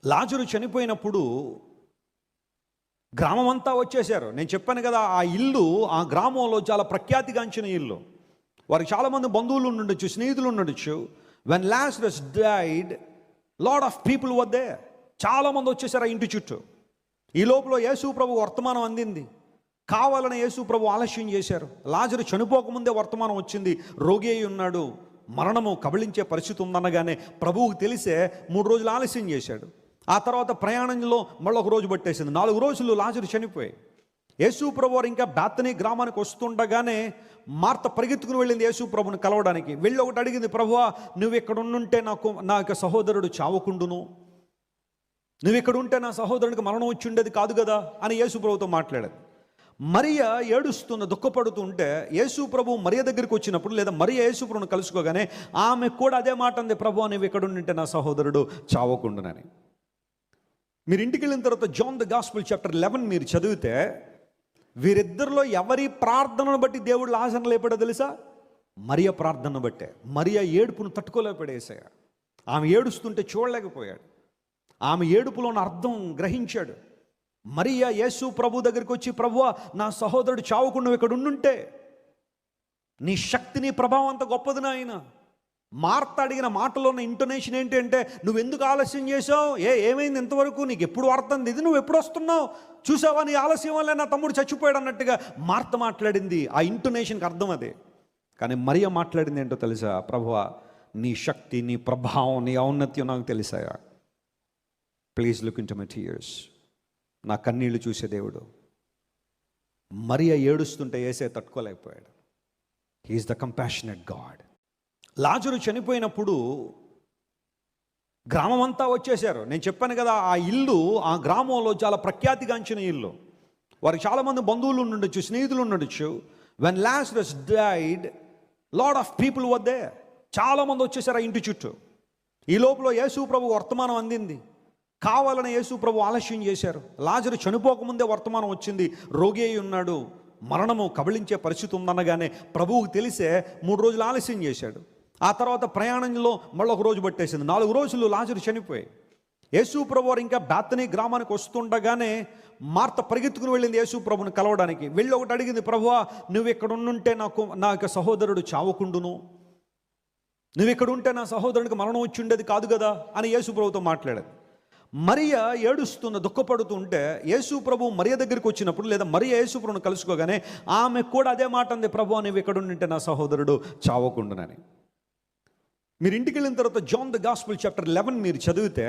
లాజరు చనిపోయినప్పుడు గ్రామం అంతా వచ్చేసారు. నేను చెప్పాను కదా, ఆ ఇల్లు ఆ గ్రామంలో చాలా ప్రఖ్యాతిగాంచిన ఇల్లు. వారికి చాలామంది బంధువులు ఉండొచ్చు, స్నేహితులు ఉండొచ్చు. When Lazarus died, lot of people were there. చాలామంది వచ్చేసారు ఆ ఇంటి చుట్టూ. ఈ లోపల యేసు ప్రభు వర్తమానం అందింది. కావాలని యేసు ప్రభు ఆలస్యం చేశారు. లాజరు చనిపోకముందే వర్తమానం వచ్చింది, రోగి అయి ఉన్నాడు, మరణము కబళించే పరిస్థితి ఉందనగానే ప్రభువుకు తెలిసే 3 రోజులు ఆలస్యం చేశాడు. ఆ తర్వాత ప్రయాణంలో మళ్ళీ ఒక రోజు పట్టేసింది. 4 రోజులు లాజరు చనిపోయి యేసు ప్రభు వారు ఇంకా బేతనీ గ్రామానికి వస్తుండగానే మార్త పరిగెత్తుకుని వెళ్ళింది యేసు ప్రభుని కలవడానికి. వెళ్ళి ఒకటి అడిగింది, ప్రభువా నువ్వు ఇక్కడ ఉండుంటే నా యొక్క సహోదరుడు చావకుండును, నువ్వు ఇక్కడ ఉంటే నా సహోదరునికి మరణం వచ్చి ఉండేది కాదు కదా అని యేసు ప్రభుతో మాట్లాడాడు. మరియ ఏడుస్తున్న దుఃఖపడుతూ ఉంటే యేసు ప్రభు మరియ దగ్గరికి వచ్చినప్పుడు, లేదా మరియ యేసు ప్రభుని కలుసుకోగానే ఆమె కూడా అదే మాట అంది, ప్రభువా నువ్వు ఇక్కడ ఉంటే నా సహోదరుడు చావకుండునని. మీరు ఇంటికి వెళ్ళిన తర్వాత జాన్ ద గాస్పెల్ చాప్టర్ 11 మీరు చదివితే వీరిద్దరిలో ఎవరి ప్రార్థనను బట్టి దేవుడు లాజరును లేపాడో తెలుసా? మరియ ప్రార్థనను బట్టే. మరియ ఏడుపును తట్టుకోలేకపోయాడు. ఆమె ఏడుస్తుంటే చూడలేకపోయాడు. ఆమె ఏడుపులోని అర్థం గ్రహించాడు. మరియ యేసు ప్రభు దగ్గరికి వచ్చి, ప్రభువా నా సహోదరుడు చావకుండా ఇక్కడ ఉండుంటే, నీ శక్తి నీ ప్రభావం అంత గొప్పది నాయన. మార్త అడిగిన మాటలో ఉన్న ఇంటోనేషన్ ఏంటి అంటే, నువ్వు ఎందుకు ఆలస్యం చేసావు, ఏమైంది ఇంతవరకు, నీకు ఎప్పుడు వార్త అంది, నువ్వు ఎప్పుడు వస్తున్నావు, చూసావా నీ ఆలస్యం వల్లే నా తమ్ముడు చచ్చిపోయాడు అన్నట్టుగా మార్త మాట్లాడింది. ఆ ఇంటోనేషన్కి అర్థం అదే. కానీ మరియ మాట్లాడింది ఏంటో తెలుసా? ప్రభువా నీ శక్తి నీ ప్రభావం నీ ఔన్నత్యం నాకు తెలిసాయా. Please look into my tears. నా కన్నీళ్లు చూసే దేవుడు. మరియ ఏడుస్తుంటే యేసే తట్టుకోలేకపోయాడు. He's the compassionate God. Lazarus చనిపోయినప్పుడు గ్రామం అంతా వచ్చేసారు. నేను చెప్పాను కదా, ఆ ఇల్లు ఆ గ్రామంలో చాలా ప్రఖ్యాతిగాంచిన ఇల్లు. వారికి చాలామంది బంధువులు ఉండొచ్చు, స్నేహితులు ఉండొచ్చు. When Lazarus died, lot of people were there. చాలామంది వచ్చేసారు ఆ ఇంటి చుట్టూ. ఈ లోపల యేసు ప్రభు వర్తమానం అందింది. కావాలని యేసు ప్రభు ఆలస్యం చేశారు. లాజరు చనిపోకముందే వర్తమానం వచ్చింది, రోగి అయి ఉన్నాడు, మరణము కబళించే పరిస్థితి ఉందనగానే ప్రభువుకు తెలిసే 3 రోజులు ఆలస్యం చేశాడు. ఆ తర్వాత ప్రయాణంలో మళ్ళీ ఒక రోజు పట్టేసింది. 4 రోజులు లాజరు చనిపోయి యేసు ప్రభు వారు ఇంకా బేతనీ గ్రామానికి వస్తుండగానే మార్త పరిగెత్తుకుని వెళ్ళింది యేసు ప్రభుని కలవడానికి. వెళ్ళి ఒకటి అడిగింది, ప్రభువా నువ్వు ఇక్కడ ఉండుంటే నా యొక్క సహోదరుడు చావకుండును, నువ్వు ఇక్కడ ఉంటే నా సహోదరునికి మరణం వచ్చి ఉండేది కాదు కదా అని యేసు ప్రభుతో మాట్లాడాడు. మరియ ఏడుస్తున్న దుఃఖపడుతూ ఉంటే యేసు ప్రభు మరియ దగ్గరికి వచ్చినప్పుడు, లేదా మరియ యేసు ప్రభుని కలుసుకోగానే ఆమె కూడా అదే మాట అంది, ప్రభువా నువ్వు ఇక్కడ ఉంటే నా సహోదరుడు చావకుండునని. మీరు ఇంటికి వెళ్ళిన తర్వాత జాన్ ద గాస్పెల్ చాప్టర్ 11 మీరు చదివితే